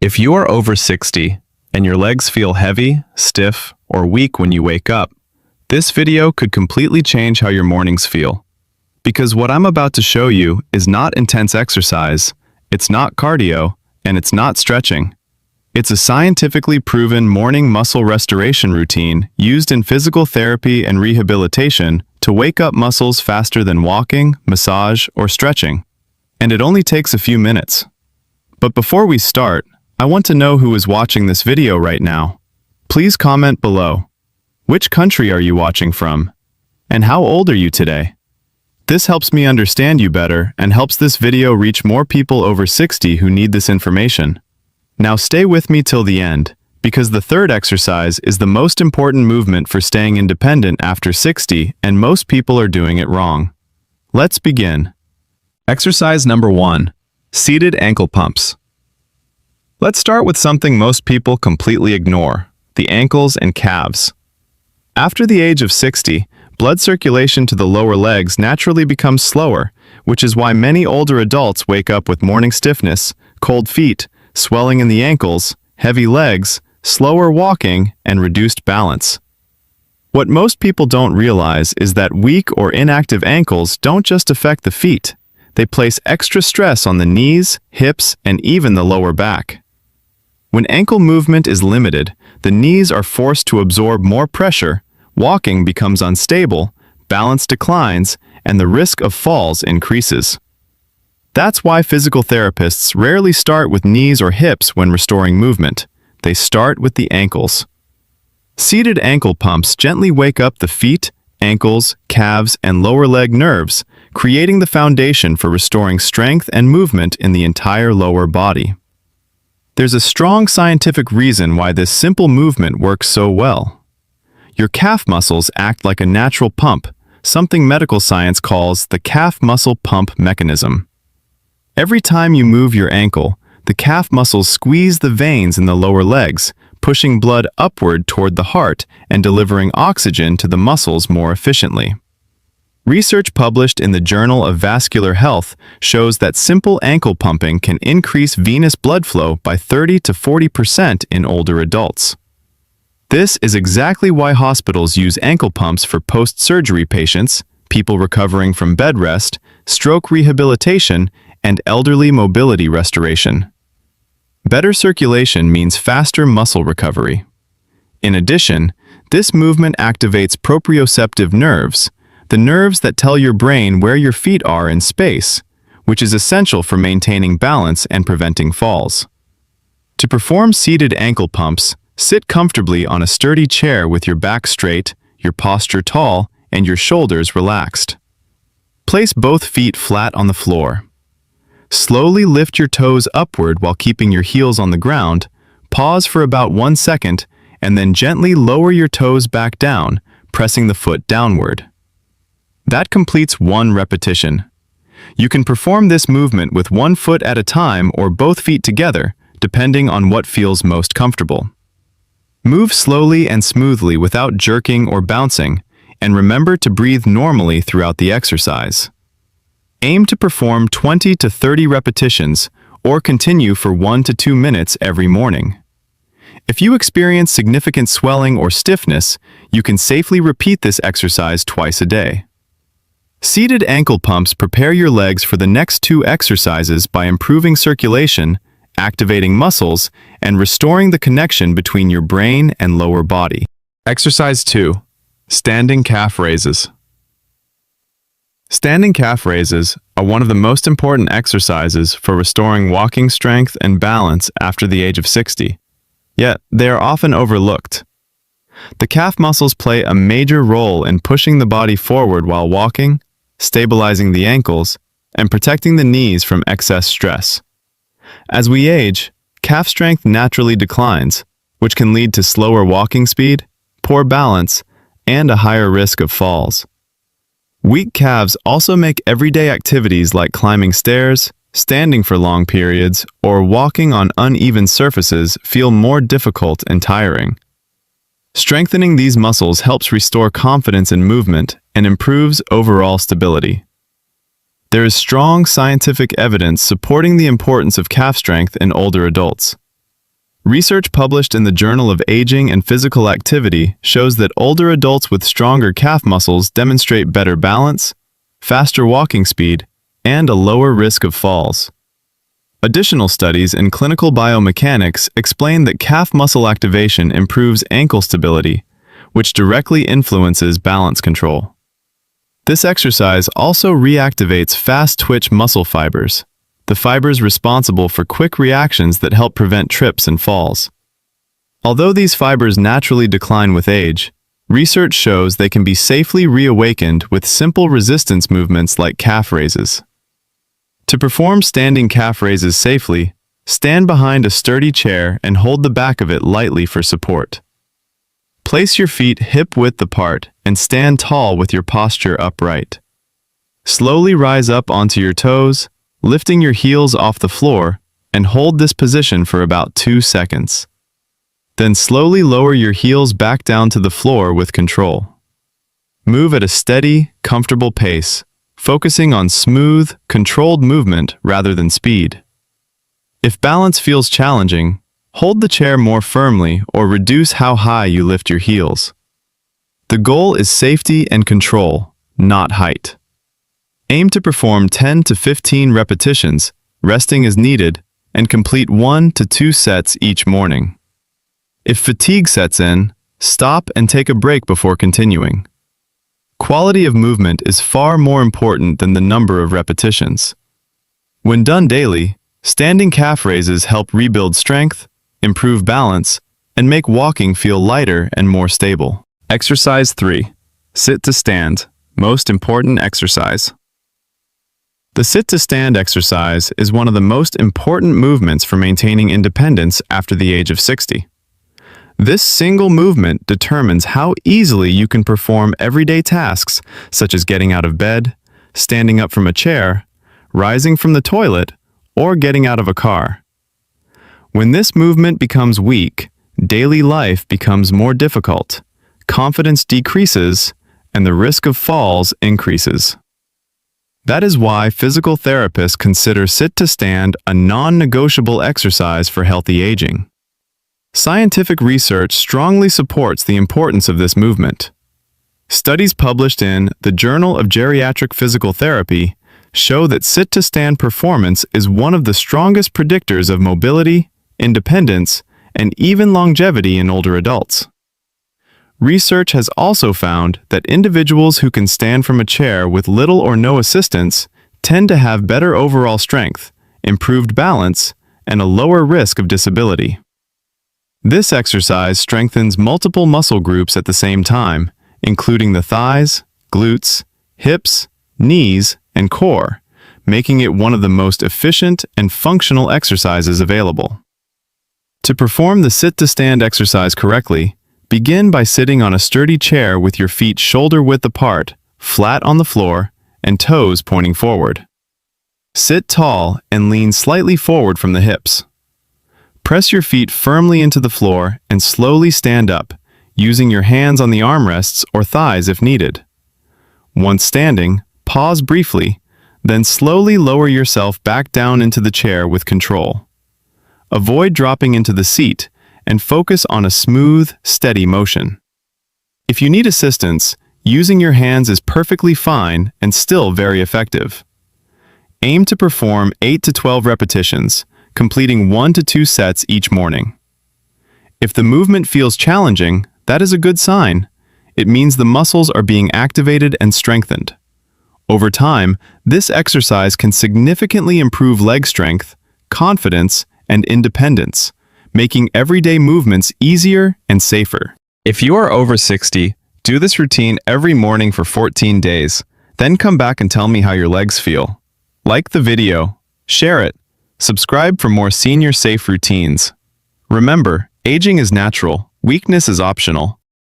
If you are over 60 and your legs feel heavy, stiff, or weak when you wake up, this video could completely change how your mornings feel. Because what I'm about to show you is not intense exercise, it's not cardio, and it's not stretching. It's a scientifically proven morning muscle restoration routine used in physical therapy and rehabilitation to wake up muscles faster than walking, massage, or stretching. And it only takes a few minutes. But before we start, I want to know who is watching this video right now. Please comment below. Which country are you watching from? And how old are you today? This helps me understand you better and helps this video reach more people over 60 who need this information. Now stay with me till the end, because the third exercise is the most important movement for staying independent after 60, and most people are doing it wrong. Let's begin. Exercise number 1. Seated ankle pumps. Let's start with something most people completely ignore, the ankles and calves. After the age of 60, blood circulation to the lower legs naturally becomes slower, which is why many older adults wake up with morning stiffness, cold feet, swelling in the ankles, heavy legs, slower walking, and reduced balance. What most people don't realize is that weak or inactive ankles don't just affect the feet. They place extra stress on the knees, hips, and even the lower back. When ankle movement is limited, the knees are forced to absorb more pressure, walking becomes unstable, balance declines, and the risk of falls increases. That's why physical therapists rarely start with knees or hips when restoring movement. They start with the ankles. Seated ankle pumps gently wake up the feet, ankles, calves, and lower leg nerves, creating the foundation for restoring strength and movement in the entire lower body. There's a strong scientific reason why this simple movement works so well. Your calf muscles act like a natural pump, something medical science calls the calf muscle pump mechanism. Every time you move your ankle, the calf muscles squeeze the veins in the lower legs, pushing blood upward toward the heart and delivering oxygen to the muscles more efficiently. Research published in the Journal of Vascular Health shows that simple ankle pumping can increase venous blood flow by 30 to 40% in older adults. This is exactly why hospitals use ankle pumps for post-surgery patients, people recovering from bed rest, stroke rehabilitation, and elderly mobility restoration. Better circulation means faster muscle recovery. In addition, this movement activates proprioceptive nerves, the nerves that tell your brain where your feet are in space, which is essential for maintaining balance and preventing falls. To perform seated ankle pumps, sit comfortably on a sturdy chair with your back straight, your posture tall, and your shoulders relaxed. Place both feet flat on the floor. Slowly lift your toes upward while keeping your heels on the ground, pause for about 1 second, and then gently lower your toes back down, pressing the foot downward. That completes 1 repetition. You can perform this movement with 1 foot at a time or both feet together, depending on what feels most comfortable. Move slowly and smoothly without jerking or bouncing, and remember to breathe normally throughout the exercise. Aim to perform 20 to 30 repetitions or continue for 1 to 2 minutes every morning. If you experience significant swelling or stiffness, you can safely repeat this exercise twice a day. Seated ankle pumps prepare your legs for the next 2 exercises by improving circulation, activating muscles, and restoring the connection between your brain and lower body. Exercise 2. Standing calf raises. Standing calf raises are one of the most important exercises for restoring walking strength and balance after the age of 60. Yet, they are often overlooked. The calf muscles play a major role in pushing the body forward while walking, stabilizing the ankles, and protecting the knees from excess stress. As we age, calf strength naturally declines, which can lead to slower walking speed, poor balance, and a higher risk of falls. Weak calves also make everyday activities like climbing stairs, standing for long periods, or walking on uneven surfaces feel more difficult and tiring. Strengthening these muscles helps restore confidence in movement and improves overall stability. There is strong scientific evidence supporting the importance of calf strength in older adults. Research published in the Journal of Aging and Physical Activity shows that older adults with stronger calf muscles demonstrate better balance, faster walking speed, and a lower risk of falls. Additional studies in clinical biomechanics explain that calf muscle activation improves ankle stability, which directly influences balance control. This exercise also reactivates fast-twitch muscle fibers, the fibers responsible for quick reactions that help prevent trips and falls. Although these fibers naturally decline with age, research shows they can be safely reawakened with simple resistance movements like calf raises. To perform standing calf raises safely, stand behind a sturdy chair and hold the back of it lightly for support. Place your feet hip-width apart and stand tall with your posture upright. Slowly rise up onto your toes, lifting your heels off the floor, and hold this position for about 2 seconds. Then slowly lower your heels back down to the floor with control. Move at a steady, comfortable pace, focusing on smooth, controlled movement rather than speed. If balance feels challenging, hold the chair more firmly or reduce how high you lift your heels. The goal is safety and control, not height. Aim to perform 10 to 15 repetitions, resting as needed, and complete 1 to 2 sets each morning. If fatigue sets in, stop and take a break before continuing. Quality of movement is far more important than the number of repetitions. When done daily, standing calf raises help rebuild strength, improve balance, and make walking feel lighter and more stable. Exercise 3. Sit to stand. Most important exercise. The sit to stand exercise is one of the most important movements for maintaining independence after the age of 60. This single movement determines how easily you can perform everyday tasks such as getting out of bed, standing up from a chair, rising from the toilet, or getting out of a car. When this movement becomes weak, daily life becomes more difficult, confidence decreases, and the risk of falls increases. That is why physical therapists consider sit to stand a non-negotiable exercise for healthy aging. Scientific research strongly supports the importance of this movement. Studies published in the Journal of Geriatric Physical Therapy show that sit-to-stand performance is one of the strongest predictors of mobility, independence, and even longevity in older adults. Research has also found that individuals who can stand from a chair with little or no assistance tend to have better overall strength, improved balance, and a lower risk of disability. This exercise strengthens multiple muscle groups at the same time, including the thighs, glutes, hips, knees, and core, making it one of the most efficient and functional exercises available. To perform the sit-to-stand exercise correctly, begin by sitting on a sturdy chair with your feet shoulder-width apart, flat on the floor, and toes pointing forward. Sit tall and lean slightly forward from the hips. Press your feet firmly into the floor and slowly stand up, using your hands on the armrests or thighs if needed. Once standing, pause briefly, then slowly lower yourself back down into the chair with control. Avoid dropping into the seat and focus on a smooth, steady motion. If you need assistance, using your hands is perfectly fine and still very effective. Aim to perform 8 to 12 repetitions, completing 1 to 2 sets each morning. If the movement feels challenging, that is a good sign. It means the muscles are being activated and strengthened. Over time, this exercise can significantly improve leg strength, confidence, and independence, making everyday movements easier and safer. If you are over 60, do this routine every morning for 14 days. Then come back and tell me how your legs feel. Like the video, share it, subscribe for more senior safe routines. Remember, aging is natural, weakness is optional.